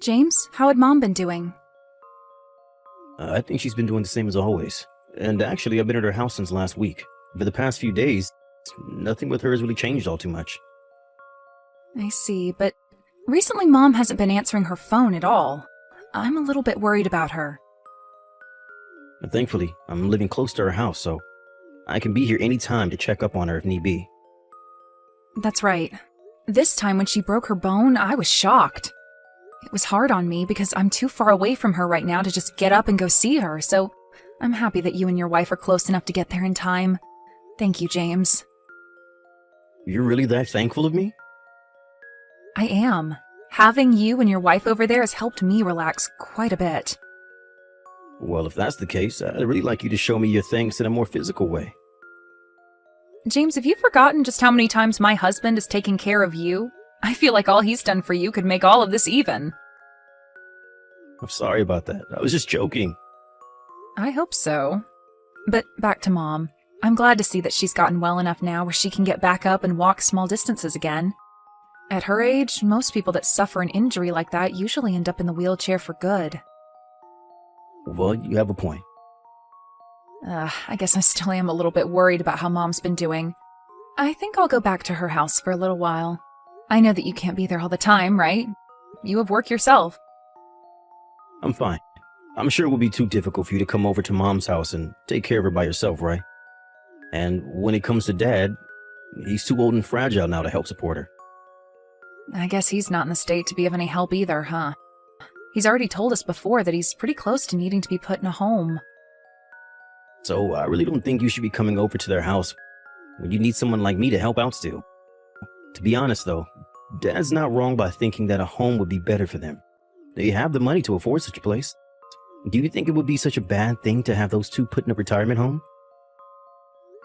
James, how had Mom been doing? I think she's been doing the same as always. And actually, I've been at her house since last week. For the past few days, nothing with her has really changed all too much. I see, but recently Mom hasn't been answering her phone at all. I'm a little bit worried about her. But thankfully, I'm living close to her house, so I can be here anytime to check up on her if need be. That's right. This time when she broke her bone, I was shocked. It was hard on me because I'm too far away from her right now to just get up and go see her, so I'm happy that you and your wife are close enough to get there in time. Thank you, James. You're really that thankful of me? I am. Having you and your wife over there has helped me relax quite a bit. Well, if that's the case, I'd really like you to show me your thanks in a more physical way. James, have you forgotten just how many times my husband has taken care of you? I feel like all he's done for you could make all of this even. I'm sorry about that. I was just joking. I hope so. But back to Mom. I'm glad to see that she's gotten well enough now where she can get back up and walk small distances again. At her age, most people that suffer an injury like that usually end up in the wheelchair for good. Well, you have a point. I guess I still am a little bit worried about how Mom's been doing. I think I'll go back to her house for a little while. I know that you can't be there all the time, right? You have work yourself. I'm fine. I'm sure it would be too difficult for you to come over to Mom's house and take care of her by yourself, right? And when it comes to Dad, he's too old and fragile now to help support her. I guess he's not in the state to be of any help either, huh? He's already told us before that he's pretty close to needing to be put in a home. So I really don't think you should be coming over to their house when you need someone like me to help out still. To be honest though, Dad's not wrong by thinking that a home would be better for them. They have the money to afford such a place. Do you think it would be such a bad thing to have those two put in a retirement home?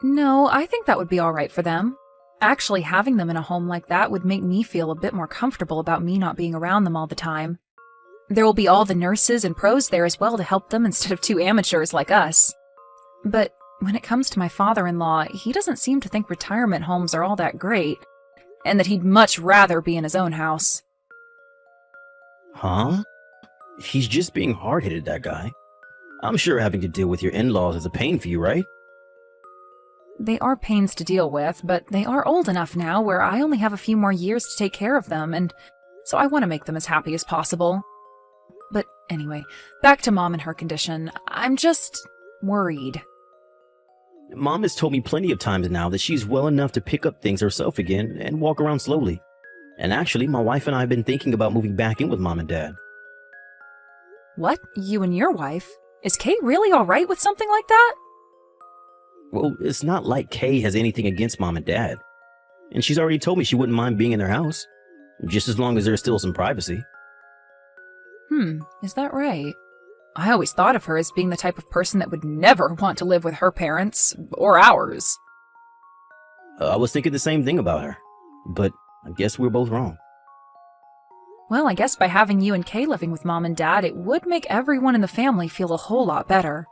No, I think that would be all right for them. Actually, having them in a home like that would make me feel a bit more comfortable about me not being around them all the time. There will be all the nurses and pros there as well to help them instead of two amateurs like us. But when it comes to my father-in-law, he doesn't seem to think retirement homes are all that great, and that he'd much rather be in his own house. Huh? He's just being hard-headed, that guy. I'm sure having to deal with your in-laws is a pain for you, right? They are pains to deal with, but they are old enough now where I only have a few more years to take care of them, and so I want to make them as happy as possible. But anyway, back to Mom and her condition. I'm just worried. Mom has told me plenty of times now that she's well enough to pick up things herself again and walk around slowly. And actually, my wife and I have been thinking about moving back in with Mom and Dad. What? You and your wife? Is Kay really all right with something like that? Well, it's not like Kay has anything against Mom and Dad. And she's already told me she wouldn't mind being in their house, just as long as there's still some privacy. Is that right? I always thought of her as being the type of person that would never want to live with her parents, or ours. I was thinking the same thing about her, but I guess we're both wrong. Well, I guess by having you and Kay living with Mom and Dad, it would make everyone in the family feel a whole lot better.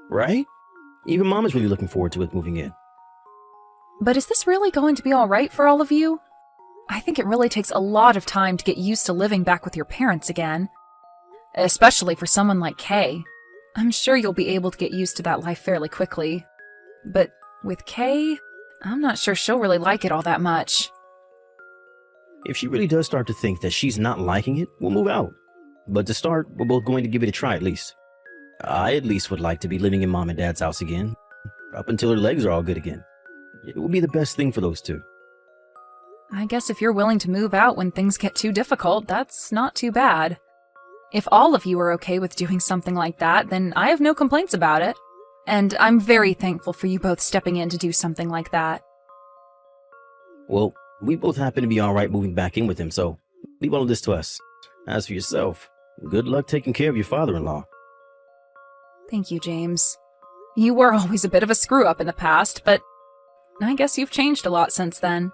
Right? Even Mom is really looking forward to it moving in. But is this really going to be all right for all of you? I think it really takes a lot of time to get used to living back with your parents again. Especially for someone like Kay. I'm sure you'll be able to get used to that life fairly quickly. But with Kay, I'm not sure she'll really like it all that much. If she really does start to think that she's not liking it, we'll move out. But to start, we're both going to give it a try at least. I at least would like to be living in Mom and Dad's house again, up until her legs are all good again. It will be the best thing for those two. I guess if you're willing to move out when things get too difficult, that's not too bad. If all of you are okay with doing something like that, then I have no complaints about it. And I'm very thankful for you both stepping in to do something like that. Well, we both happen to be alright moving back in with him, so leave all of this to us. As for yourself, good luck taking care of your father-in-law. Thank you, James. You were always a bit of a screw-up in the past, but I guess you've changed a lot since then.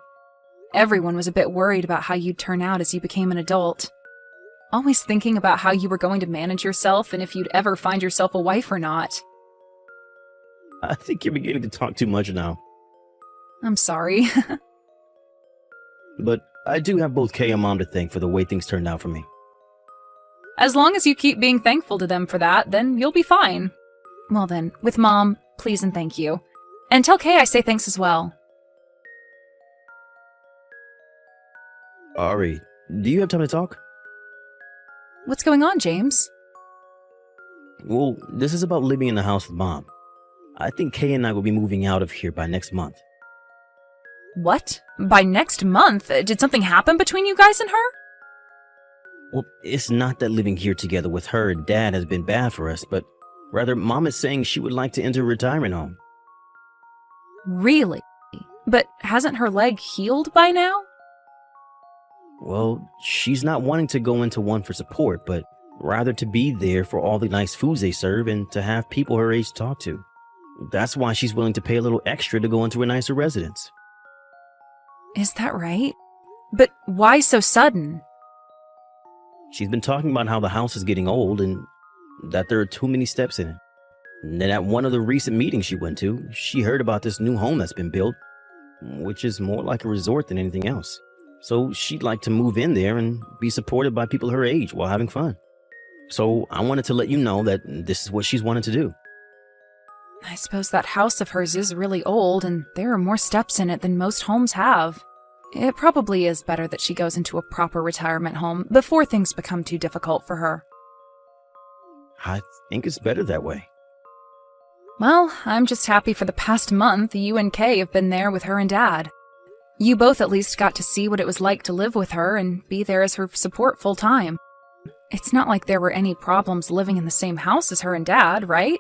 Everyone was a bit worried about how you'd turn out as you became an adult. Always thinking about how you were going to manage yourself and if you'd ever find yourself a wife or not. I think you're beginning to talk too much now. I'm sorry. But I do have both Kay and Mom to thank for the way things turned out for me. As long as you keep being thankful to them for that, then you'll be fine. Well then, with Mom, please and thank you. And tell Kay I say thanks as well. Ari, do you have time to talk? What's going on, James? Well, this is about living in the house with Mom. I think Kay and I will be moving out of here by next month. What? By next month? Did something happen between you guys and her? Well, it's not that living here together with her and Dad has been bad for us, but rather Mom is saying she would like to enter a retirement home. Really? But hasn't her leg healed by now? Well, she's not wanting to go into one for support, but rather to be there for all the nice foods they serve and to have people her age talk to. That's why she's willing to pay a little extra to go into a nicer residence. Is that right? But why so sudden? She's been talking about how the house is getting old and that there are too many steps in it. And then at one of the recent meetings she went to, she heard about this new home that's been built, which is more like a resort than anything else. So she'd like to move in there and be supported by people her age while having fun. So I wanted to let you know that this is what she's wanted to do. I suppose that house of hers is really old, and there are more steps in it than most homes have. It probably is better that she goes into a proper retirement home before things become too difficult for her. I think it's better that way. Well, I'm just happy for the past month you and Kay have been there with her and Dad. You both at least got to see what it was like to live with her and be there as her support full time. It's not like there were any problems living in the same house as her and Dad, right?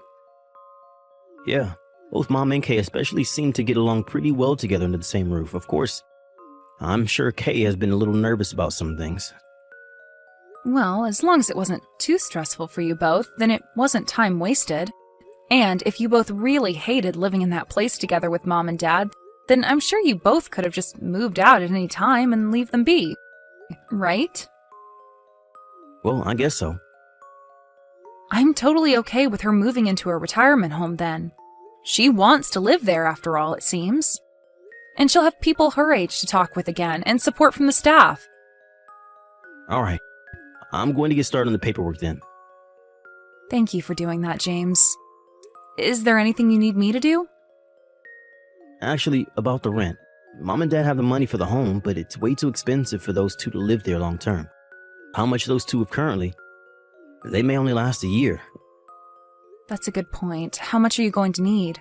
Yeah, both Mom and Kay especially seem to get along pretty well together under the same roof. Of course, I'm sure Kay has been a little nervous about some things. Well, as long as it wasn't too stressful for you both, then it wasn't time wasted. And if you both really hated living in that place together with Mom and Dad, then I'm sure you both could have just moved out at any time and leave them be. Right? Well, I guess so. I'm totally okay with her moving into a retirement home then. She wants to live there after all, it seems. And she'll have people her age to talk with again and support from the staff. All right. I'm going to get started on the paperwork then. Thank you for doing that, James. Is there anything you need me to do? Actually, about the rent. Mom and Dad have the money for the home, but it's way too expensive for those two to live there long term. How much those two have currently, they may only last a year. That's a good point. How much are you going to need?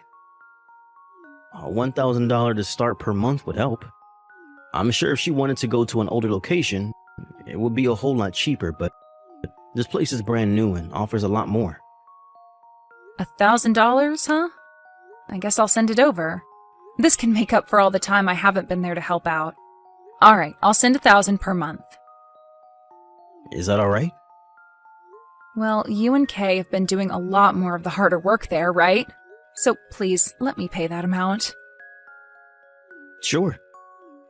$1,000 to start per month would help. I'm sure if she wanted to go to an older location, it would be a whole lot cheaper, but this place is brand new and offers a lot more. $1,000, huh? I guess I'll send it over. This can make up for all the time I haven't been there to help out. All right, I'll send $1,000 per month. Is that all right? Well, you and Kay have been doing a lot more of the harder work there, right? So please, let me pay that amount. Sure.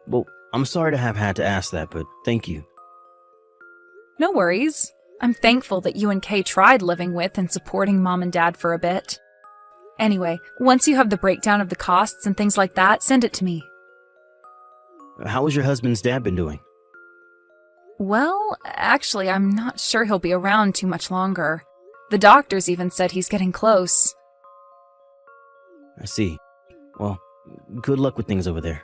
Well, I'm sorry to have had to ask that, but thank you. No worries. I'm thankful that you and Kay tried living with and supporting Mom and Dad for a bit. Anyway, once you have the breakdown of the costs and things like that, send it to me. How has your husband's dad been doing? Well, actually, I'm not sure he'll be around too much longer. The doctors even said he's getting close. I see. Well, good luck with things over there.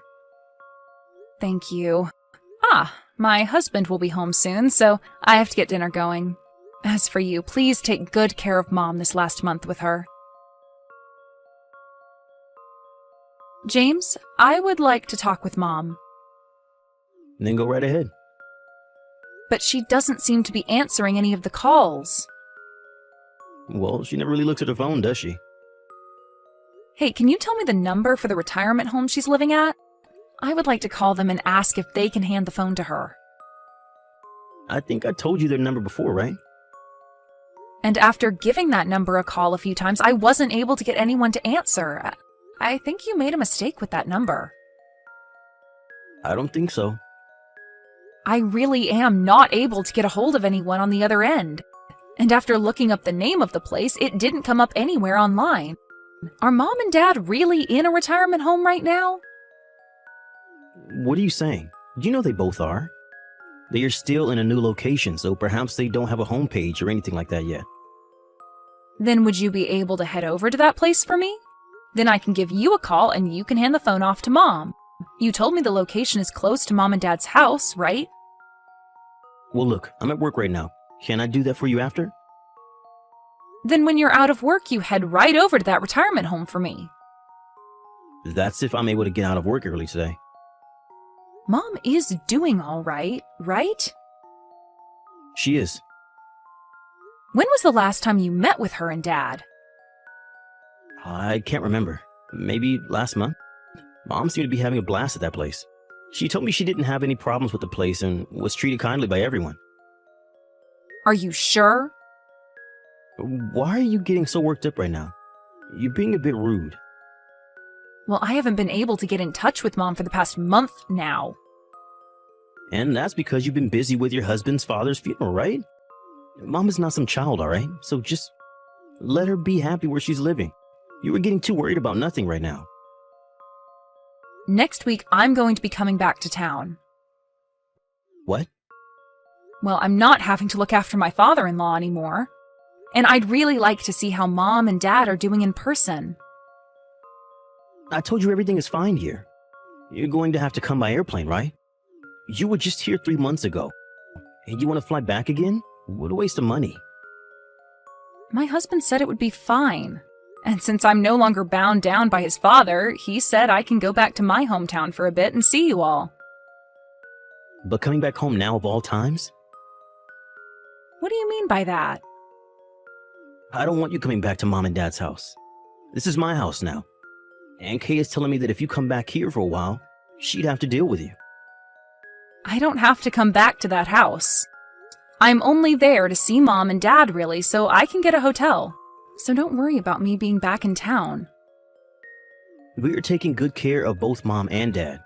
Thank you. My husband will be home soon, so I have to get dinner going. As for you, please take good care of Mom this last month with her. James, I would like to talk with Mom. Then go right ahead. But she doesn't seem to be answering any of the calls. Well, she never really looks at her phone, does she? Hey, can you tell me the number for the retirement home she's living at? I would like to call them and ask if they can hand the phone to her. I think I told you their number before, right? And after giving that number a call a few times, I wasn't able to get anyone to answer. I think you made a mistake with that number. I don't think so. I really am not able to get a hold of anyone on the other end. And after looking up the name of the place, it didn't come up anywhere online. Are Mom and Dad really in a retirement home right now? What are you saying? You know they both are. They are still in a new location, so perhaps they don't have a homepage or anything like that yet. Then would you be able to head over to that place for me? Then I can give you a call and you can hand the phone off to Mom. You told me the location is close to Mom and Dad's house, right? Well, look, I'm at work right now. Can I do that for you after? Then when you're out of work, you head right over to that retirement home for me. That's if I'm able to get out of work early today. Mom is doing all right, right? She is. When was the last time you met with her and Dad? I can't remember. Maybe last month? Mom seemed to be having a blast at that place. She told me she didn't have any problems with the place and was treated kindly by everyone. Are you sure? Why are you getting so worked up right now? You're being a bit rude. Well, I haven't been able to get in touch with Mom for the past month now. And that's because you've been busy with your husband's father's funeral, right? Mom is not some child, all right? So just let her be happy where she's living. You were getting too worried about nothing right now. Next week, I'm going to be coming back to town. What? Well, I'm not having to look after my father-in-law anymore. And I'd really like to see how Mom and Dad are doing in person. I told you everything is fine here. You're going to have to come by airplane, right? You were just here 3 months ago. And you want to fly back again? What a waste of money. My husband said it would be fine. And since I'm no longer bound down by his father, he said I can go back to my hometown for a bit and see you all. But coming back home now of all times? What do you mean by that? I don't want you coming back to Mom and Dad's house. This is my house now. And Kay is telling me that if you come back here for a while, she'd have to deal with you. I don't have to come back to that house. I'm only there to see Mom and Dad, really, so I can get a hotel. So don't worry about me being back in town. We are taking good care of both Mom and Dad.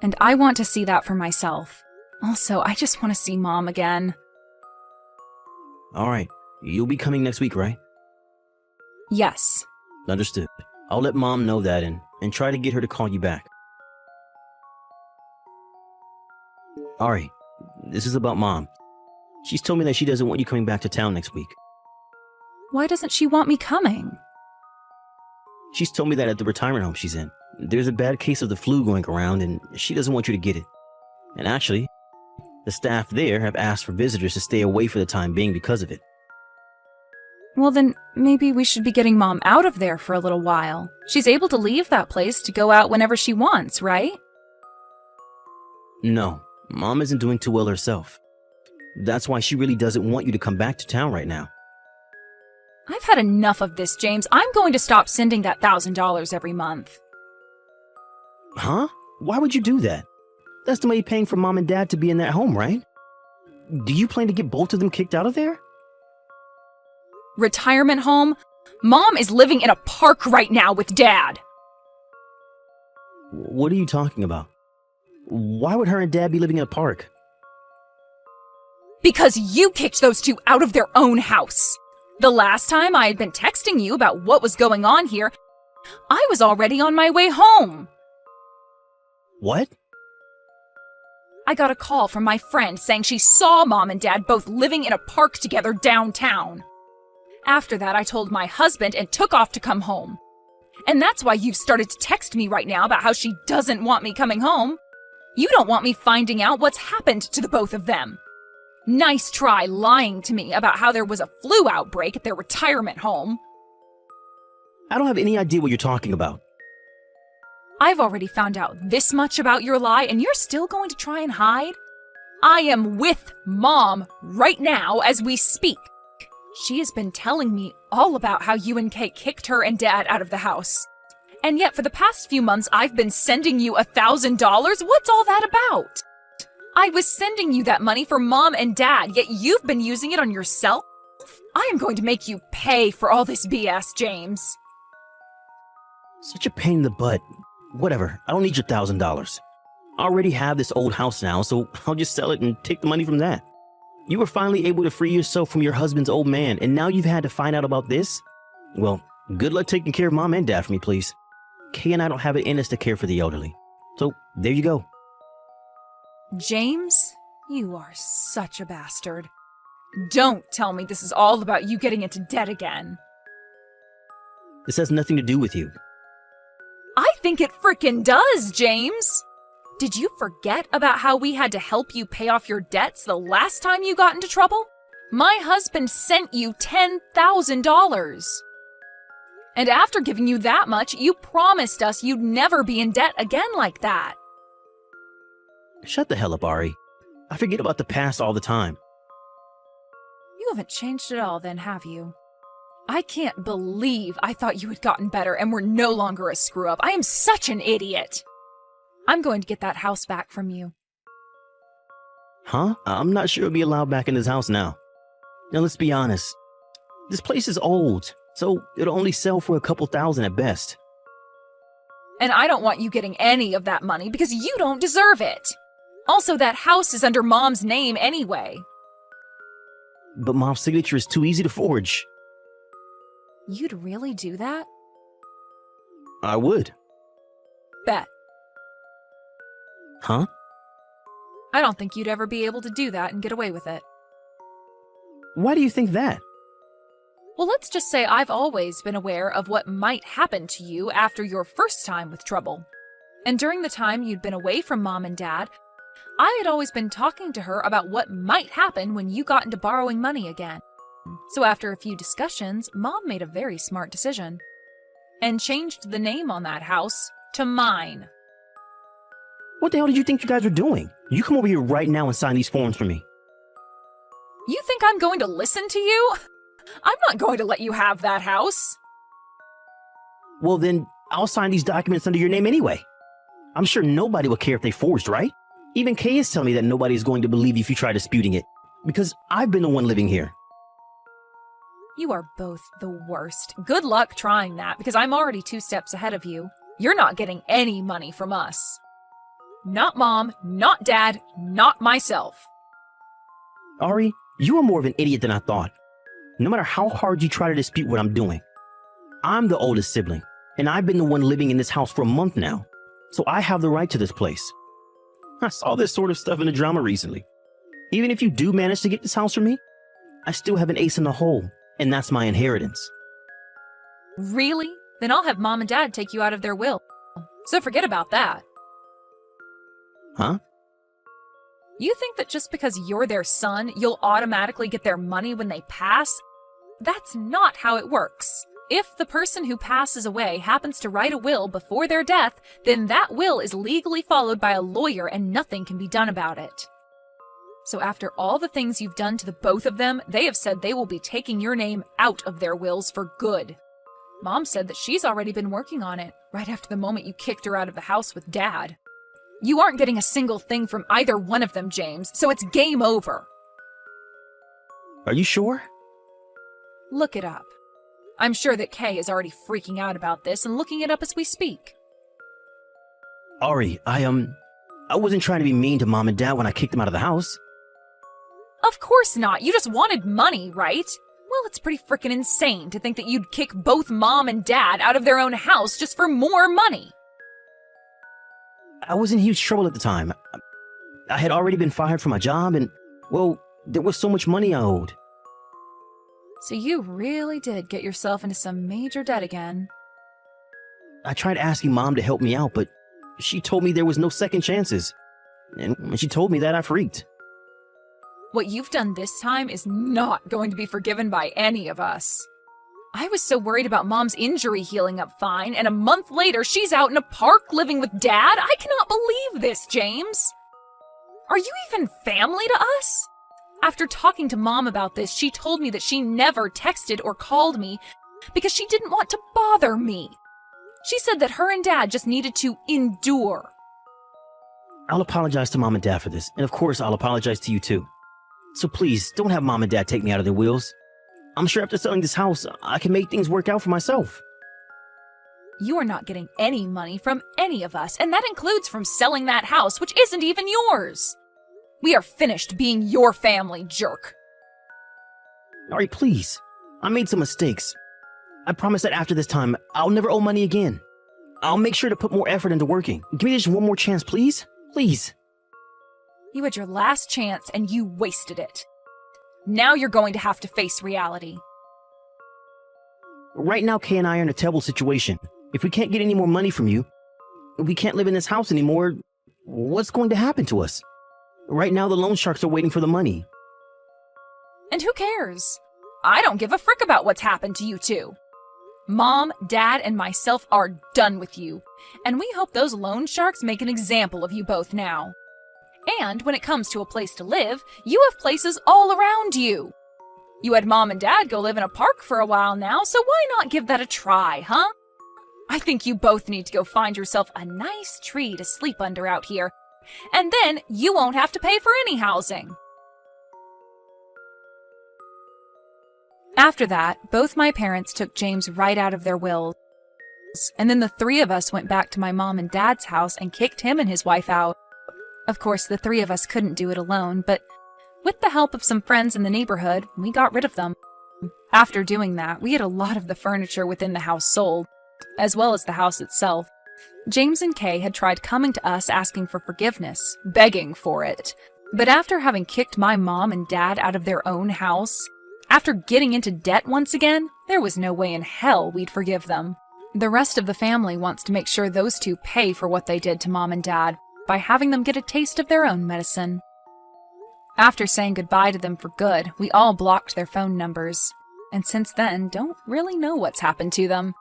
And I want to see that for myself. Also, I just want to see Mom again. All right, you'll be coming next week, right? Yes. Understood. I'll let Mom know that and try to get her to call you back. All right, this is about Mom. She's told me that she doesn't want you coming back to town next week. Why doesn't she want me coming? She's told me that at the retirement home she's in, there's a bad case of the flu going around and she doesn't want you to get it. And actually, the staff there have asked for visitors to stay away for the time being because of it. Well, then maybe we should be getting Mom out of there for a little while. She's able to leave that place to go out whenever she wants, right? No, Mom isn't doing too well herself. That's why she really doesn't want you to come back to town right now. I've had enough of this, James. I'm going to stop sending that $1,000 every month. Huh? Why would you do that? That's the money paying for Mom and Dad to be in that home, right? Do you plan to get both of them kicked out of there? Retirement home? Mom is living in a park right now with Dad. What are you talking about? Why would her and Dad be living in a park? Because you kicked those two out of their own house. The last time I had been texting you about what was going on here, I was already on my way home. What? I got a call from my friend saying she saw Mom and Dad both living in a park together downtown. After that, I told my husband and took off to come home. And that's why you've started to text me right now about how she doesn't want me coming home. You don't want me finding out what's happened to the both of them. Nice try lying to me about how there was a flu outbreak at their retirement home. I don't have any idea what you're talking about. I've already found out this much about your lie, and you're still going to try and hide? I am with Mom right now as we speak. She has been telling me all about how you and Kay kicked her and Dad out of the house. And yet for the past few months, I've been sending you $1,000. What's all that about? I was sending you that money for Mom and Dad, yet you've been using it on yourself? I am going to make you pay for all this BS, James. Such a pain in the butt. Whatever, I don't need your $1,000. I already have this old house now, so I'll just sell it and take the money from that. You were finally able to free yourself from your husband's old man, and now you've had to find out about this? Well, good luck taking care of Mom and Dad for me, please. Kay and I don't have it in us to care for the elderly. So, there you go. James, You are such a bastard. Don't tell me this is all about you getting into debt again. This has nothing to do with you. I think it frickin' does, James! Did you forget about how we had to help you pay off your debts the last time you got into trouble? My husband sent you $10,000. And after giving you that much, you promised us you'd never be in debt again like that. Shut the hell up, Ari. I forget about the past all the time. You haven't changed at all then, have you? I can't believe I thought you had gotten better and were no longer a screw-up. I am such an idiot. I'm going to get that house back from you. Huh? I'm not sure it'll be allowed back in this house now. Now let's be honest. This place is old, so it'll only sell for a couple thousand at best. And I don't want you getting any of that money because you don't deserve it. Also, that house is under Mom's name anyway. But Mom's signature is too easy to forge. You'd really do that? I would. Bet. Huh? I don't think you'd ever be able to do that and get away with it. Why do you think that? Well, let's just say I've always been aware of what might happen to you after your first time with trouble. And during the time you'd been away from Mom and Dad, I had always been talking to her about what might happen when you got into borrowing money again. So after a few discussions, Mom made a very smart decision and changed the name on that house to mine. What the hell did you think you guys were doing? You come over here right now and sign these forms for me. You think I'm going to listen to you? I'm not going to let you have that house. Well then, I'll sign these documents under your name anyway. I'm sure nobody will care if they forged, right? Even Kay is telling me that nobody is going to believe you if you try disputing it. Because I've been the one living here. You are both the worst. Good luck trying that, because I'm already 2 steps ahead of you. You're not getting any money from us. Not Mom, not Dad, not myself. Ari, you are more of an idiot than I thought. No matter how hard you try to dispute what I'm doing. I'm the oldest sibling, and I've been the one living in this house for a month now. So I have the right to this place. I saw this sort of stuff in the drama recently. Even if you do manage to get this house from me, I still have an ace in the hole, and that's my inheritance. Really? Then I'll have Mom and Dad take you out of their will. So forget about that. Huh? You think that just because you're their son, you'll automatically get their money when they pass? That's not how it works. If the person who passes away happens to write a will before their death, then that will is legally followed by a lawyer and nothing can be done about it. So after all the things you've done to the both of them, they have said they will be taking your name out of their wills for good. Mom said that she's already been working on it, right after the moment you kicked her out of the house with Dad. You aren't getting a single thing from either one of them, James, so it's game over. Are you sure? Look it up. I'm sure that Kay is already freaking out about this and looking it up as we speak. Ari, I wasn't trying to be mean to Mom and Dad when I kicked them out of the house. Of course not. You just wanted money, right? Well, it's pretty freaking insane to think that you'd kick both Mom and Dad out of their own house just for more money. I was in huge trouble at the time. I had already been fired from my job and, well, there was so much money I owed. So you really did get yourself into some major debt again. I tried asking Mom to help me out, but she told me there was no second chances. And when she told me that, I freaked. What you've done this time is not going to be forgiven by any of us. I was so worried about Mom's injury healing up fine, and a month later she's out in a park living with Dad? I cannot believe this, James. Are you even family to us? After talking to Mom about this, she told me that she never texted or called me because she didn't want to bother me. She said that her and Dad just needed to endure. I'll apologize to Mom and Dad for this, and of course I'll apologize to you too. So please, don't have Mom and Dad take me out of their wills. I'm sure after selling this house, I can make things work out for myself. You are not getting any money from any of us, and that includes from selling that house, which isn't even yours. We are finished being your family, jerk. Ari, please. I made some mistakes. I promise that after this time, I'll never owe money again. I'll make sure to put more effort into working. Give me just one more chance, please? Please. You had your last chance and you wasted it. Now you're going to have to face reality. Right now, Kay and I are in a terrible situation. If we can't get any more money from you, we can't live in this house anymore. What's going to happen to us? Right now, the loan sharks are waiting for the money. And who cares? I don't give a frick about what's happened to you two. Mom, Dad, and myself are done with you, and we hope those loan sharks make an example of you both now. And when it comes to a place to live, you have places all around you. You had Mom and Dad go live in a park for a while now, so why not give that a try, huh? I think you both need to go find yourself a nice tree to sleep under out here, and then you won't have to pay for any housing. After that, both my parents took James right out of their wills, and then the three of us went back to my mom and dad's house and kicked him and his wife out. Of course, the three of us couldn't do it alone, but with the help of some friends in the neighborhood, we got rid of them. After doing that, we had a lot of the furniture within the house sold, as well as the house itself. James and Kay had tried coming to us asking for forgiveness, begging for it. But after having kicked my mom and dad out of their own house, after getting into debt once again, there was no way in hell we'd forgive them. The rest of the family wants to make sure those two pay for what they did to Mom and Dad by having them get a taste of their own medicine. After saying goodbye to them for good, we all blocked their phone numbers, and since then don't really know what's happened to them.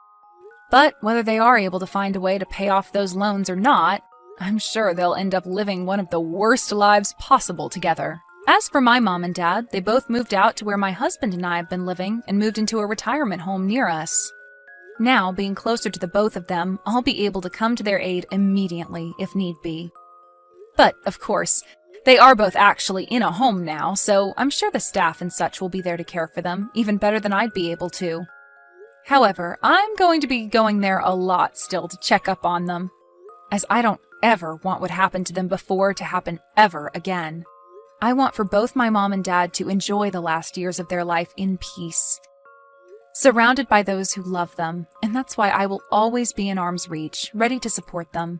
But whether they are able to find a way to pay off those loans or not, I'm sure they'll end up living one of the worst lives possible together. As for my mom and dad, they both moved out to where my husband and I have been living and moved into a retirement home near us. Now, being closer to the both of them, I'll be able to come to their aid immediately if need be. But, of course, they are both actually in a home now, so I'm sure the staff and such will be there to care for them, even better than I'd be able to. However, I'm going to be going there a lot still to check up on them, as I don't ever want what happened to them before to happen ever again. I want for both my mom and dad to enjoy the last years of their life in peace, surrounded by those who love them, and that's why I will always be in arm's reach, ready to support them.